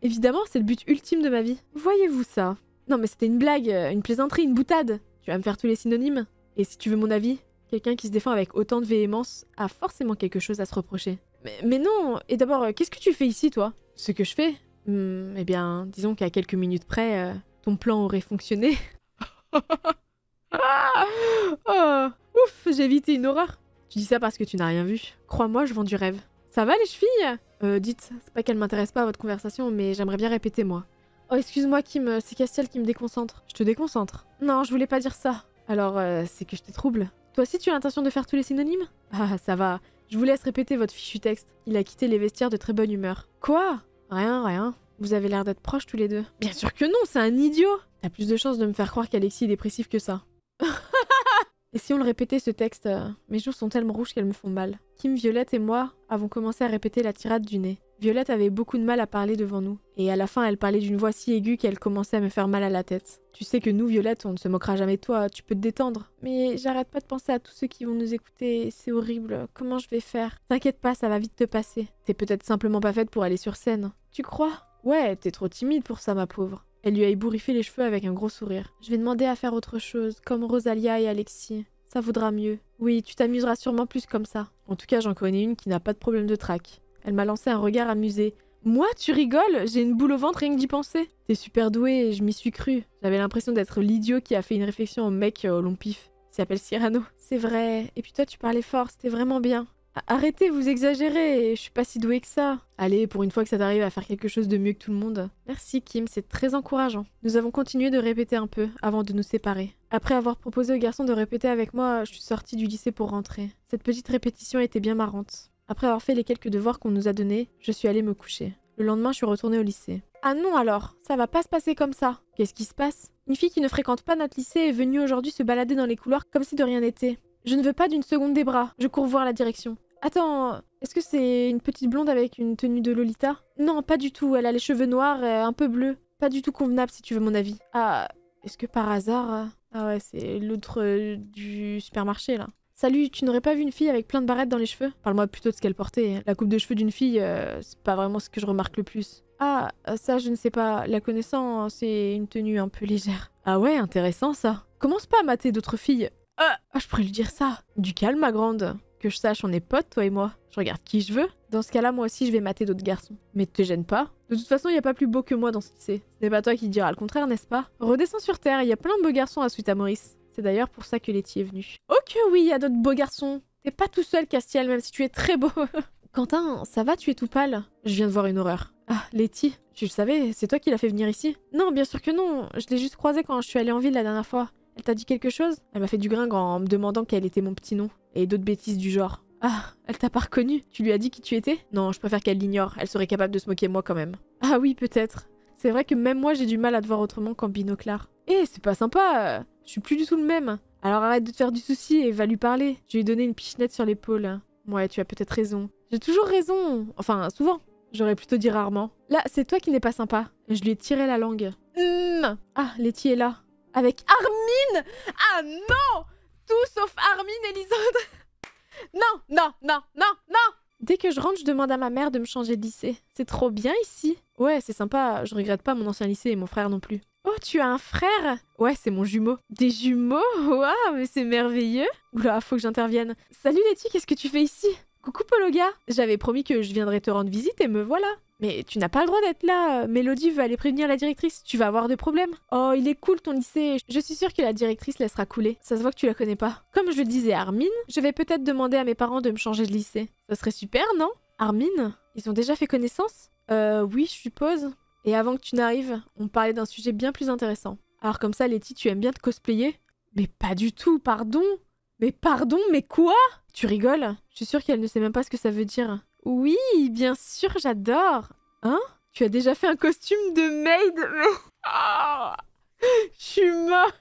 Évidemment, c'est le but ultime de ma vie. Voyez-vous ça? Non mais c'était une blague, une plaisanterie, une boutade. Tu vas me faire tous les synonymes? Et si tu veux mon avis, quelqu'un qui se défend avec autant de véhémence a forcément quelque chose à se reprocher. Mais non. Et d'abord, qu'est-ce que tu fais ici, toi? Ce que je fais? Eh bien, disons qu'à quelques minutes près, ton plan aurait fonctionné. Oh, ouf, j'ai évité une horreur. Tu dis ça parce que tu n'as rien vu. Crois-moi, je vends du rêve. Ça va les chevilles? Dites, c'est pas qu'elle m'intéresse pas à votre conversation, mais j'aimerais bien répéter moi. Oh, excuse-moi Kim, c'est Castiel qui me déconcentre. Je te déconcentre? Non, je voulais pas dire ça. Alors, c'est que je te trouble. Toi aussi, tu as l'intention de faire tous les synonymes? Ah, ça va. Je vous laisse répéter votre fichu texte. Il a quitté les vestiaires de très bonne humeur. Quoi? Rien, rien. Vous avez l'air d'être proches tous les deux. Bien sûr que non, c'est un idiot. T'as plus de chances de me faire croire qu'Alexis est dépressif que ça. Et si on le répétait ce texte, mes joues sont tellement rouges qu'elles me font mal. Kim, Violette et moi avons commencé à répéter la tirade du nez. Violette avait beaucoup de mal à parler devant nous. Et à la fin, elle parlait d'une voix si aiguë qu'elle commençait à me faire mal à la tête. Tu sais que nous, Violette, on ne se moquera jamais de toi, tu peux te détendre. Mais j'arrête pas de penser à tous ceux qui vont nous écouter, c'est horrible. Comment je vais faire? T'inquiète pas, ça va vite te passer. T'es peut-être simplement pas faite pour aller sur scène. Tu crois? Ouais, t'es trop timide pour ça, ma pauvre. Elle lui a ébouriffé les cheveux avec un gros sourire. Je vais demander à faire autre chose, comme Rosalia et Alexis. Ça vaudra mieux. Oui, tu t'amuseras sûrement plus comme ça. En tout cas, j'en connais une qui n'a pas de problème de trac. Elle m'a lancé un regard amusé. Moi, tu rigoles? J'ai une boule au ventre rien que d'y penser. T'es super douée et je m'y suis crue. J'avais l'impression d'être l'idiot qui a fait une réflexion au mec au long pif. Il s'appelle Cyrano. C'est vrai. Et puis toi, tu parlais fort, c'était vraiment bien. Arrêtez, vous exagérez, je suis pas si douée que ça. Allez, pour une fois que ça t'arrive à faire quelque chose de mieux que tout le monde. Merci Kim, c'est très encourageant. Nous avons continué de répéter un peu avant de nous séparer. Après avoir proposé aux garçons de répéter avec moi, je suis sortie du lycée pour rentrer. Cette petite répétition était bien marrante. Après avoir fait les quelques devoirs qu'on nous a donnés, je suis allée me coucher. Le lendemain, je suis retournée au lycée. Ah non alors, ça va pas se passer comme ça. Qu'est-ce qui se passe? Une fille qui ne fréquente pas notre lycée est venue aujourd'hui se balader dans les couloirs comme si de rien n'était. Je ne veux pas d'une seconde des bras, je cours voir la direction. Attends, est-ce que c'est une petite blonde avec une tenue de Lolita? Non, pas du tout, elle a les cheveux noirs et un peu bleus. pas du tout convenable si tu veux mon avis. Ah, est-ce que par hasard... Ah ouais, c'est l'autre du supermarché, là. Salut, tu n'aurais pas vu une fille avec plein de barrettes dans les cheveux? Parle-moi plutôt de ce qu'elle portait. La coupe de cheveux d'une fille, c'est pas vraiment ce que je remarque le plus. Ah, ça je ne sais pas. La connaissant, c'est une tenue un peu légère. Ah ouais, intéressant ça. Commence pas à mater d'autres filles. Ah, je pourrais lui dire ça. Du calme, ma grande. Que je sache, on est potes, toi et moi. Je regarde qui je veux. Dans ce cas-là, moi aussi, je vais mater d'autres garçons. Mais te gêne pas. De toute façon, il y a pas plus beau que moi dans ce lycée. Ce n'est pas toi qui diras le contraire, n'est-ce pas? Redescends sur Terre, il y a plein de beaux garçons à suite à Maurice. C'est d'ailleurs pour ça que Letty est venue. Oh que oui, il y a d'autres beaux garçons. T'es pas tout seul, Castiel, même si tu es très beau. Quentin, ça va, tu es tout pâle? Je viens de voir une horreur. Ah, Letty, tu le savais, c'est toi qui l'as fait venir ici? Non, bien sûr que non. Je l'ai juste croisée quand je suis allée en ville la dernière fois. Elle t'a dit quelque chose? Elle m'a fait du gringue en me demandant quel était mon petit nom. Et d'autres bêtises du genre. Ah, elle t'a pas reconnu? Tu lui as dit qui tu étais? Non, je préfère qu'elle l'ignore. Elle serait capable de se moquer de moi quand même. Ah oui, peut-être. C'est vrai que même moi, j'ai du mal à te voir autrement qu'en binoclard. Eh, c'est pas sympa. Je suis plus du tout le même. Alors arrête de te faire du souci et va lui parler. Je lui ai donné une pichenette sur l'épaule. Ouais, tu as peut-être raison. J'ai toujours raison. Enfin, souvent. J'aurais plutôt dit rarement. Là, c'est toi qui n'es pas sympa. Je lui ai tiré la langue. Ah, Letty est là. Avec Armin! Ah non! Tout sauf Armin et Lisandre. Non, non, non, non, non! Dès que je rentre, je demande à ma mère de me changer de lycée. C'est trop bien ici. Ouais, c'est sympa. Je regrette pas mon ancien lycée et mon frère non plus. Oh, tu as un frère? Ouais, c'est mon jumeau. Des jumeaux? Waouh, mais c'est merveilleux. Oula, faut que j'intervienne. Salut Letty, qu'est-ce que tu fais ici? Coucou Pologa. J'avais promis que je viendrais te rendre visite et me voilà. Mais tu n'as pas le droit d'être là. Mélodie veut aller prévenir la directrice. Tu vas avoir des problèmes. Oh, il est cool ton lycée. Je suis sûre que la directrice laissera couler. Ça se voit que tu la connais pas. Comme je le disais à Armin, je vais peut-être demander à mes parents de me changer de lycée. Ça serait super, non? Armin, ils ont déjà fait connaissance? Oui, je suppose. Et avant que tu n'arrives, on parlait d'un sujet bien plus intéressant. Alors comme ça, Letty, tu aimes bien te cosplayer? Mais pas du tout, pardon. Mais pardon, mais quoi? Tu rigoles? Je suis sûre qu'elle ne sait même pas ce que ça veut dire. Oui, bien sûr, j'adore. Hein? Tu as déjà fait un costume de maid? Mais... Oh, je suis morte.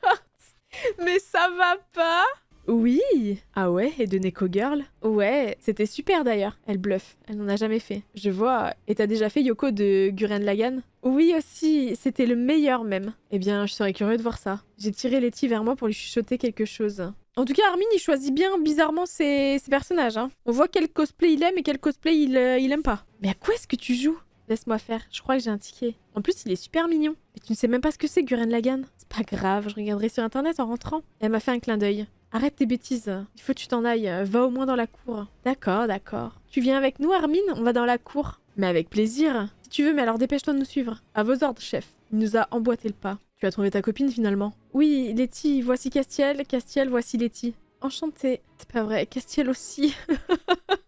Mais ça va pas? Oui. Ah ouais, et de Neko Girl? Ouais, c'était super d'ailleurs. Elle bluffe, elle n'en a jamais fait. Je vois. Et t'as déjà fait Yoko de Gurren Lagann? Oui aussi, c'était le meilleur même. Eh bien, je serais curieux de voir ça. J'ai tiré Letty vers moi pour lui chuchoter quelque chose. En tout cas, Armin, il choisit bien bizarrement ses personnages. Hein. On voit quel cosplay il aime et quel cosplay il aime pas. Mais à quoi est-ce que tu joues? Laisse-moi faire, je crois que j'ai un ticket. En plus, il est super mignon. Mais tu ne sais même pas ce que c'est, Gurren Lagann. C'est pas grave, je regarderai sur internet en rentrant. Elle m'a fait un clin d'œil. Arrête tes bêtises. Il faut que tu t'en ailles. Va au moins dans la cour. D'accord, d'accord. Tu viens avec nous, Armin? On va dans la cour. Mais avec plaisir. Si tu veux, mais alors dépêche-toi de nous suivre. À vos ordres, chef. Il nous a emboîté le pas. Tu as trouvé ta copine finalement? Oui, Letty, voici Castiel. Castiel, voici Letty. Enchantée. C'est pas vrai, Castiel aussi.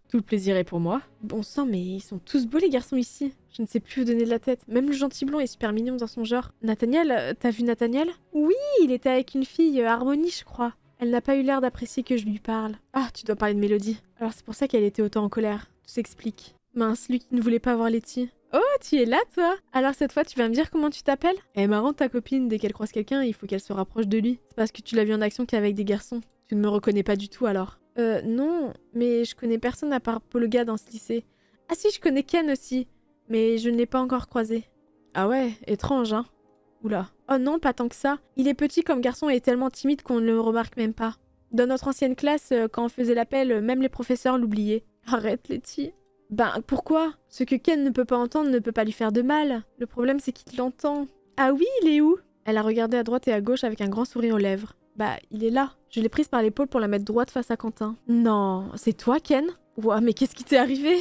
Tout le plaisir est pour moi. Bon sang, mais ils sont tous beaux les garçons ici. Je ne sais plus où donner de la tête. Même le gentil blond est super mignon dans son genre. Nathaniel, t'as vu Nathaniel? Oui, il était avec une fille, Harmonie, je crois. Elle n'a pas eu l'air d'apprécier que je lui parle. Ah, tu dois parler de Mélodie. Alors c'est pour ça qu'elle était autant en colère. Tout s'explique. Mince, lui qui ne voulait pas voir Letty. Oh, tu es là, toi? Alors cette fois, tu vas me dire comment tu t'appelles? Elle est marrante, ta copine. Dès qu'elle croise quelqu'un, il faut qu'elle se rapproche de lui. C'est parce que tu l'as vu en action qu'avec des garçons. Tu ne me reconnais pas du tout, alors? Non, mais je connais personne à part Pologa dans ce lycée. Ah si, je connais Ken aussi, mais je ne l'ai pas encore croisé. Ah ouais, étrange, hein? Oula. Oh non, pas tant que ça. Il est petit comme garçon et est tellement timide qu'on ne le remarque même pas. Dans notre ancienne classe, quand on faisait l'appel, même les professeurs l'oubliaient. Arrête, Letty. Ben, pourquoi? Ce que Ken ne peut pas entendre ne peut pas lui faire de mal. Le problème, c'est qu'il l'entend. Ah oui, il est où? Elle a regardé à droite et à gauche avec un grand sourire aux lèvres. Bah, il est là. Je l'ai prise par l'épaule pour la mettre droite face à Quentin. Non, c'est toi, Ken? Ouah, mais qu'est-ce qui t'est arrivé?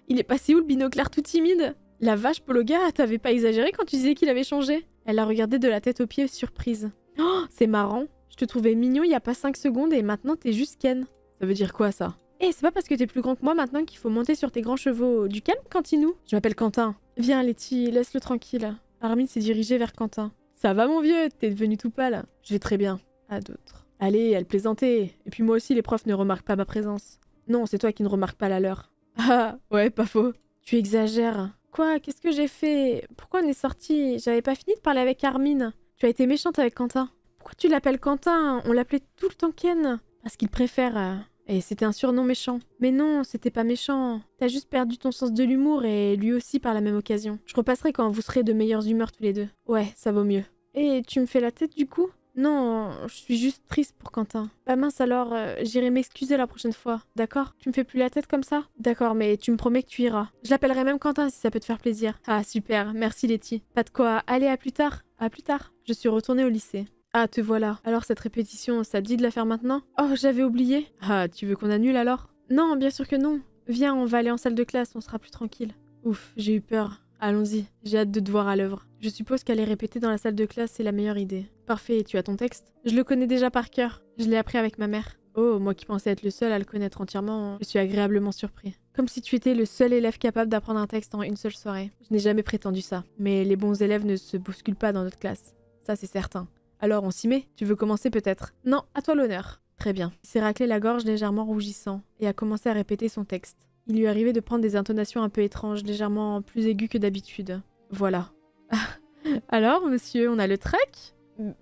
Il est passé où le binoclard tout timide? La vache, Pologa, t'avais pas exagéré quand tu disais qu'il avait changé? Elle a regardé de la tête aux pieds, surprise. Oh, c'est marrant. Je te trouvais mignon il y a pas 5 secondes et maintenant t'es juste Ken. Ça veut dire quoi, ça? Eh, c'est pas parce que t'es plus grand que moi maintenant qu'il faut monter sur tes grands chevaux. Du calme, Quentinou. Je m'appelle Quentin. Viens, Letty, laisse-le tranquille. Armin s'est dirigé vers Quentin. Ça va, mon vieux? T'es devenu tout pâle. Je vais très bien. À d'autres. Allez, elle plaisantait. Et puis moi aussi, les profs ne remarquent pas ma présence. Non, c'est toi qui ne remarques pas la leur. Ah, ouais, pas faux. Tu exagères. Quoi? Qu'est-ce que j'ai fait? Pourquoi on est sortis? J'avais pas fini de parler avec Armin. Tu as été méchante avec Quentin. Pourquoi tu l'appelles Quentin? On l'appelait tout le temps Ken. Parce qu'il préfère Et c'était un surnom méchant. Mais non, c'était pas méchant. T'as juste perdu ton sens de l'humour et lui aussi par la même occasion. Je repasserai quand vous serez de meilleures humeurs tous les deux. Ouais, ça vaut mieux. Et tu me fais la tête du coup? Non, je suis juste triste pour Quentin. Bah mince alors, j'irai m'excuser la prochaine fois, d'accord? Tu me fais plus la tête comme ça? D'accord, mais tu me promets que tu iras. Je l'appellerai même Quentin si ça peut te faire plaisir. Ah super, merci Letty. Pas de quoi, allez à plus tard. À plus tard. Je suis retournée au lycée. Ah, te voilà. Alors cette répétition, ça te dit de la faire maintenant? Oh, j'avais oublié. Ah, tu veux qu'on annule alors? Non, bien sûr que non. Viens, on va aller en salle de classe, on sera plus tranquille. Ouf, j'ai eu peur. Allons-y, j'ai hâte de te voir à l'œuvre. Je suppose qu'aller répéter dans la salle de classe, c'est la meilleure idée. Parfait, tu as ton texte? Je le connais déjà par cœur. Je l'ai appris avec ma mère. Oh, moi qui pensais être le seul à le connaître entièrement, je suis agréablement surpris. Comme si tu étais le seul élève capable d'apprendre un texte en une seule soirée. Je n'ai jamais prétendu ça. Mais les bons élèves ne se bousculent pas dans notre classe. Ça, c'est certain. Alors, on s'y met? Tu veux commencer peut-être? Non, à toi l'honneur. Très bien. Il s'est raclé la gorge légèrement rougissant et a commencé à répéter son texte. Il lui arrivait de prendre des intonations un peu étranges, légèrement plus aiguës que d'habitude. Voilà. Alors, monsieur, on a le trac?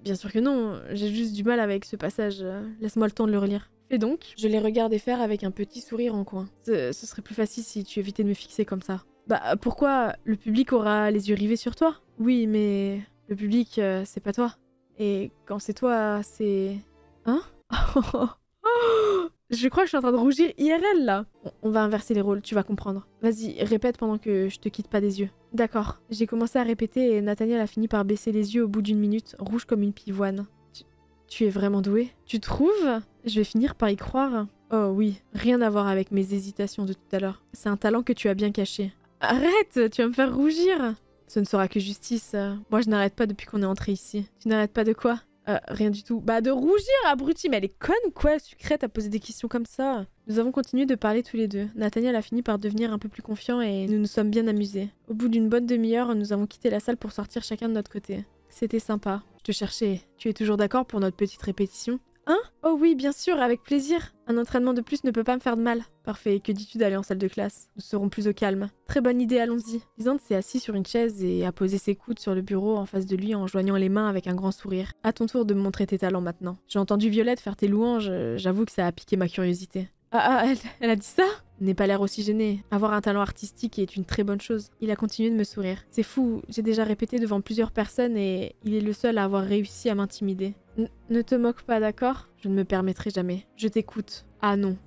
Bien sûr que non, j'ai juste du mal avec ce passage. Laisse-moi le temps de le relire. Fais donc. Je les regardais faire avec un petit sourire en coin. Ce serait plus facile si tu évitais de me fixer comme ça. Bah, pourquoi? Le public aura les yeux rivés sur toi? Oui, mais le public, c'est pas toi. Et quand c'est toi, c'est... Hein? Je crois que je suis en train de rougir IRL là. On va inverser les rôles, tu vas comprendre. Vas-y, répète pendant que je te quitte pas des yeux. D'accord. J'ai commencé à répéter et Nathaniel a fini par baisser les yeux au bout d'une minute, rouge comme une pivoine. Tu es vraiment doué? Tu trouves? Je vais finir par y croire. Oh oui, rien à voir avec mes hésitations de tout à l'heure. C'est un talent que tu as bien caché. Arrête, tu vas me faire rougir. Ce ne sera que justice. Moi je n'arrête pas depuis qu'on est entré ici. Tu n'arrêtes pas de quoi? Rien du tout. Bah de rougir, abruti, mais elle est conne ou quoi, Sucrète, à poser des questions comme ça. Nous avons continué de parler tous les deux. Nathaniel a fini par devenir un peu plus confiant et nous nous sommes bien amusés. Au bout d'une bonne demi-heure, nous avons quitté la salle pour sortir chacun de notre côté. C'était sympa. Je te cherchais. Tu es toujours d'accord pour notre petite répétition? Hein? Oh oui, bien sûr, avec plaisir. Un entraînement de plus ne peut pas me faire de mal. Parfait, que dis-tu d'aller en salle de classe? Nous serons plus au calme. Très bonne idée, allons-y. Lisande s'est assise sur une chaise et a posé ses coudes sur le bureau en face de lui en joignant les mains avec un grand sourire. À ton tour de me montrer tes talents maintenant. J'ai entendu Violette faire tes louanges, j'avoue que ça a piqué ma curiosité. Elle a dit ça? N'aie pas l'air aussi gêné. Avoir un talent artistique est une très bonne chose. Il a continué de me sourire. C'est fou, j'ai déjà répété devant plusieurs personnes et il est le seul à avoir réussi à m'intimider. Ne te moque pas, d'accord? Je ne me permettrai jamais. Je t'écoute. Ah non.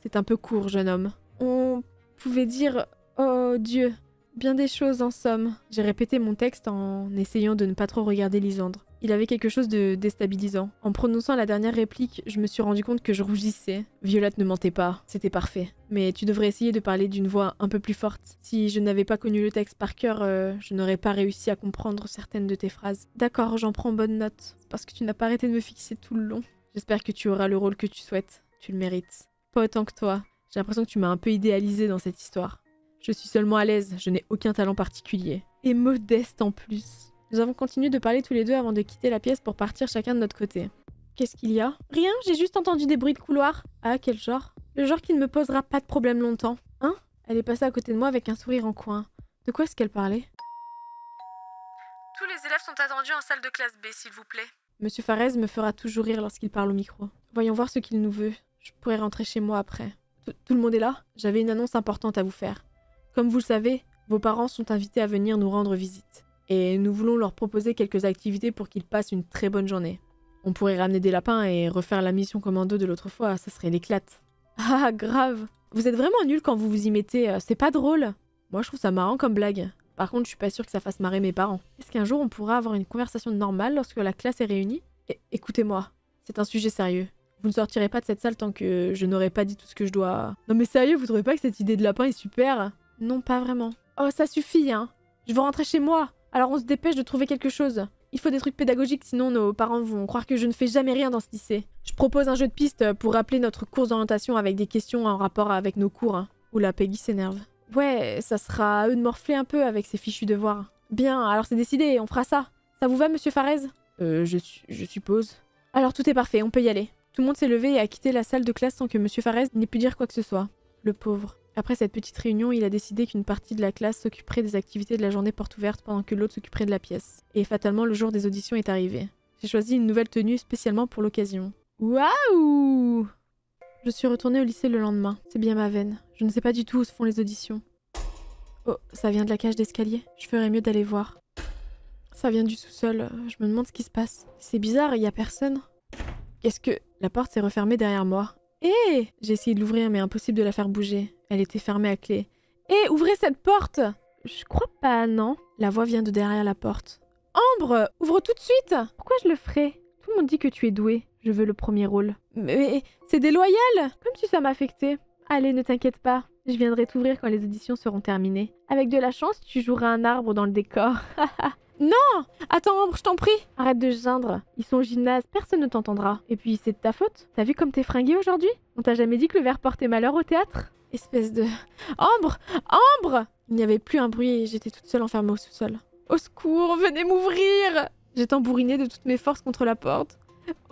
C'est un peu court, jeune homme. On pouvait dire... Oh Dieu. Bien des choses en somme. J'ai répété mon texte en essayant de ne pas trop regarder Lisandre. Il avait quelque chose de déstabilisant. En prononçant la dernière réplique, je me suis rendu compte que je rougissais. Violette ne mentait pas, c'était parfait. Mais tu devrais essayer de parler d'une voix un peu plus forte. Si je n'avais pas connu le texte par cœur, je n'aurais pas réussi à comprendre certaines de tes phrases. D'accord, j'en prends bonne note. Parce que tu n'as pas arrêté de me fixer tout le long. J'espère que tu auras le rôle que tu souhaites. Tu le mérites. Pas autant que toi. J'ai l'impression que tu m'as un peu idéalisé dans cette histoire. Je suis seulement à l'aise, je n'ai aucun talent particulier. Et modeste en plus. Nous avons continué de parler tous les deux avant de quitter la pièce pour partir chacun de notre côté. Qu'est-ce qu'il y a? Rien, j'ai juste entendu des bruits de couloir. Ah, quel genre? Le genre qui ne me posera pas de problème longtemps. Hein? Elle est passée à côté de moi avec un sourire en coin. De quoi est-ce qu'elle parlait? Tous les élèves sont attendus en salle de classe B, s'il vous plaît. Monsieur Farez me fera toujours rire lorsqu'il parle au micro. Voyons voir ce qu'il nous veut. Je pourrais rentrer chez moi après. Tout le monde est là? J'avais une annonce importante à vous faire. Comme vous le savez, vos parents sont invités à venir nous rendre visite. Et nous voulons leur proposer quelques activités pour qu'ils passent une très bonne journée. On pourrait ramener des lapins et refaire la mission commando de l'autre fois, ça serait l'éclate. Ah, grave. Vous êtes vraiment nuls quand vous vous y mettez, c'est pas drôle. Moi je trouve ça marrant comme blague. Par contre, je suis pas sûre que ça fasse marrer mes parents. Est-ce qu'un jour on pourra avoir une conversation normale lorsque la classe est réunie? Écoutez-moi, c'est un sujet sérieux. Vous ne sortirez pas de cette salle tant que je n'aurai pas dit tout ce que je dois... Non mais sérieux, vous trouvez pas que cette idée de lapin est super? Non, pas vraiment. Oh, ça suffit, hein. Je veux rentrer chez moi. Alors on se dépêche de trouver quelque chose. Il faut des trucs pédagogiques, sinon nos parents vont croire que je ne fais jamais rien dans ce lycée. Je propose un jeu de piste pour rappeler notre course d'orientation avec des questions en rapport avec nos cours. Hein. Oula, Peggy s'énerve. Ouais, ça sera à eux de morfler un peu avec ces fichus devoirs. Bien, alors c'est décidé, on fera ça. Ça vous va, monsieur Farez? Je suppose. Alors tout est parfait, on peut y aller. Tout le monde s'est levé et a quitté la salle de classe sans que monsieur Farez n'ait pu dire quoi que ce soit. Le pauvre. Après cette petite réunion, il a décidé qu'une partie de la classe s'occuperait des activités de la journée porte ouverte pendant que l'autre s'occuperait de la pièce. Et fatalement, le jour des auditions est arrivé. J'ai choisi une nouvelle tenue spécialement pour l'occasion. Waouh! Je suis retournée au lycée le lendemain. C'est bien ma veine. Je ne sais pas du tout où se font les auditions. Oh, ça vient de la cage d'escalier. Je ferais mieux d'aller voir. Ça vient du sous-sol. Je me demande ce qui se passe. C'est bizarre, il y a personne. Qu'est-ce que... La porte s'est refermée derrière moi. Hé! J'ai essayé de l'ouvrir, mais impossible de la faire bouger. Elle était fermée à clé. Hé, ouvrez cette porte! Je crois pas, non? La voix vient de derrière la porte. Ambre, ouvre tout de suite! Pourquoi je le ferais? Tout le monde dit que tu es douée. Je veux le premier rôle. Mais c'est déloyal! Comme si ça m'affectait. Allez, ne t'inquiète pas. Je viendrai t'ouvrir quand les auditions seront terminées. Avec de la chance, tu joueras un arbre dans le décor. Non! Attends, Ambre, je t'en prie! Arrête de geindre. Ils sont au gymnase, personne ne t'entendra. Et puis, c'est de ta faute. T'as vu comme t'es fringuée aujourd'hui? On t'a jamais dit que le verre portait malheur au théâtre? Espèce de... Ambre! Ambre! Il n'y avait plus un bruit et j'étais toute seule enfermée au sous-sol. Au secours, venez m'ouvrir! J'ai tambouriné de toutes mes forces contre la porte.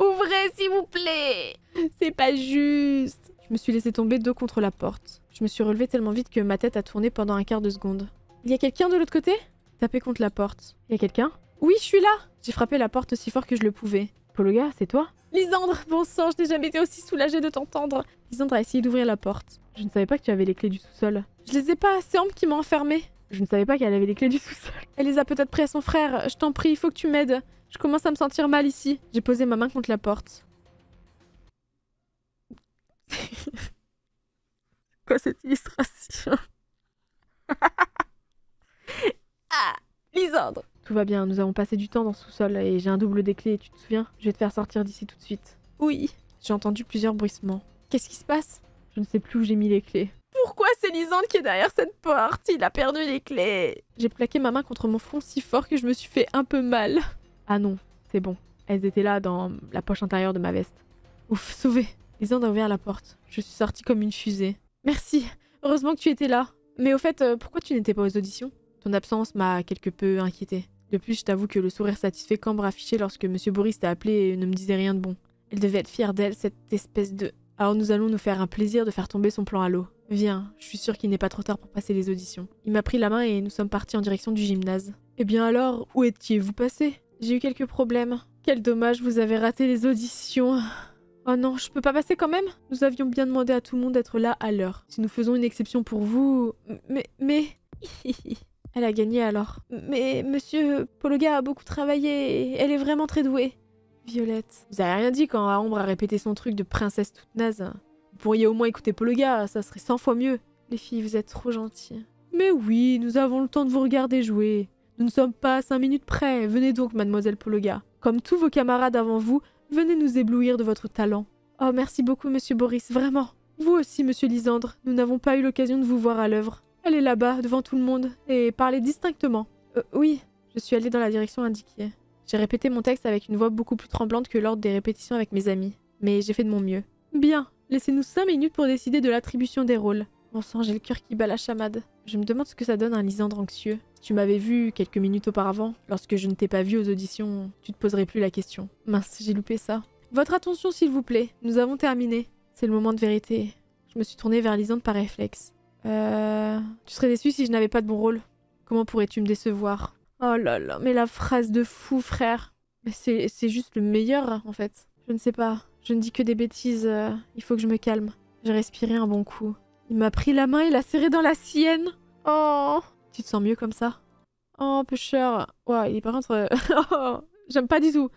Ouvrez, s'il vous plaît! C'est pas juste! Je me suis laissée tomber dos contre la porte. Je me suis relevée tellement vite que ma tête a tourné pendant un quart de seconde. Il y a quelqu'un de l'autre côté? Tapé contre la porte. Il y a quelqu'un? Oui, je suis là! J'ai frappé la porte aussi fort que je le pouvais. Pologa, c'est toi? Lisandre, bon sang, je n'ai jamais été aussi soulagée de t'entendre. Lisandre a essayé d'ouvrir la porte. Je ne savais pas que tu avais les clés du sous-sol. Je les ai pas, c'est Ambre qui m'a enfermée. Je ne savais pas qu'elle avait les clés du sous-sol. Elle les a peut-être pris à son frère. Je t'en prie, il faut que tu m'aides. Je commence à me sentir mal ici. J'ai posé ma main contre la porte. Quoi cette illustration? Ah, Lisandre! Tout va bien, nous avons passé du temps dans ce sous-sol et j'ai un double des clés, tu te souviens? Je vais te faire sortir d'ici tout de suite. Oui. J'ai entendu plusieurs bruissements. Qu'est-ce qui se passe? Je ne sais plus où j'ai mis les clés. Pourquoi c'est Lisandre qui est derrière cette porte? Il a perdu les clés. J'ai plaqué ma main contre mon front si fort que je me suis fait un peu mal. Ah non, c'est bon. Elles étaient là dans la poche intérieure de ma veste. Ouf, sauvée. Lisandre a ouvert la porte. Je suis sortie comme une fusée. Merci. Heureusement que tu étais là. Mais au fait, pourquoi tu n'étais pas aux auditions? Ton absence m'a quelque peu inquiétée. De plus, je t'avoue que le sourire satisfait qu'Ambre affichait lorsque Monsieur Boris t'a appelé ne me disait rien de bon. Elle devait être fière d'elle, cette espèce de... Alors nous allons nous faire un plaisir de faire tomber son plan à l'eau. Viens, je suis sûre qu'il n'est pas trop tard pour passer les auditions. Il m'a pris la main et nous sommes partis en direction du gymnase. Eh bien alors, où étiez-vous passé? J'ai eu quelques problèmes. Quel dommage, vous avez raté les auditions. Oh non, je peux pas passer quand même? Nous avions bien demandé à tout le monde d'être là à l'heure. Si nous faisons une exception pour vous... Mais... Elle a gagné alors. Mais Monsieur Pologa a beaucoup travaillé et elle est vraiment très douée. Violette. Vous avez rien dit quand Ambre a répété son truc de princesse toute naze. Vous pourriez au moins écouter Pologa, ça serait 100 fois mieux. Les filles, vous êtes trop gentilles. Mais oui, nous avons le temps de vous regarder jouer. Nous ne sommes pas à 5 minutes près. Venez donc, mademoiselle Pologa. Comme tous vos camarades avant vous, venez nous éblouir de votre talent. Oh, merci beaucoup, monsieur Boris, vraiment. Vous aussi, monsieur Lisandre, nous n'avons pas eu l'occasion de vous voir à l'œuvre. Allez là-bas, devant tout le monde, et parlez distinctement. Oui, je suis allée dans la direction indiquée. J'ai répété mon texte avec une voix beaucoup plus tremblante que lors des répétitions avec mes amis. Mais j'ai fait de mon mieux. Bien, laissez-nous 5 minutes pour décider de l'attribution des rôles. Bon sang, j'ai le cœur qui bat la chamade. Je me demande ce que ça donne un Lisandre anxieux. Si tu m'avais vu quelques minutes auparavant, lorsque je ne t'ai pas vu aux auditions, tu te poserais plus la question. Mince, j'ai loupé ça. Votre attention s'il vous plaît, nous avons terminé. C'est le moment de vérité. Je me suis tournée vers Lisandre par réflexe. Tu serais déçu si je n'avais pas de bon rôle. Comment pourrais-tu me décevoir? Oh là là, mais la phrase de fou, frère. Mais c'est juste le meilleur, en fait. Je ne sais pas. Je ne dis que des bêtises. Il faut que je me calme. J'ai respiré un bon coup. Il m'a pris la main et l'a serrée dans la sienne. Oh, tu te sens mieux comme ça? Oh, pêcheur. Ouais, il est par contre... oh, j'aime pas du tout.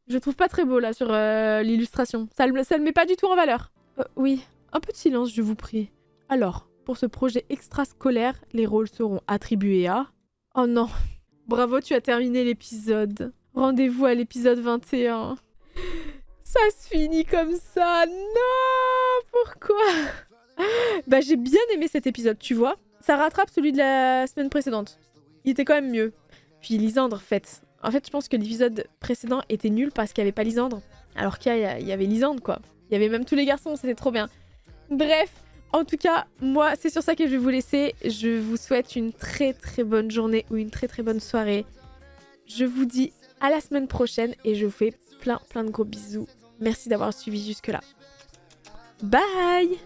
Je le trouve pas très beau, là, sur l'illustration. Ça le met pas du tout en valeur. Oui, un peu de silence, je vous prie. Alors, pour ce projet extrascolaire, les rôles seront attribués à... Oh non. Bravo, tu as terminé l'épisode. Rendez-vous à l'épisode 21. Ça se finit comme ça. Non, pourquoi? Bah, j'ai bien aimé cet épisode, tu vois. Ça rattrape celui de la semaine précédente. Il était quand même mieux. Puis Lisandre, en fait, je pense que l'épisode précédent était nul parce qu'il n'y avait pas Lisandre. Alors qu'il y avait Lisandre, quoi. Il y avait même tous les garçons, c'était trop bien. Bref, en tout cas, moi, c'est sur ça que je vais vous laisser. Je vous souhaite une très très bonne journée ou une très très bonne soirée. Je vous dis à la semaine prochaine et je vous fais plein de gros bisous. Merci d'avoir suivi jusque-là. Bye!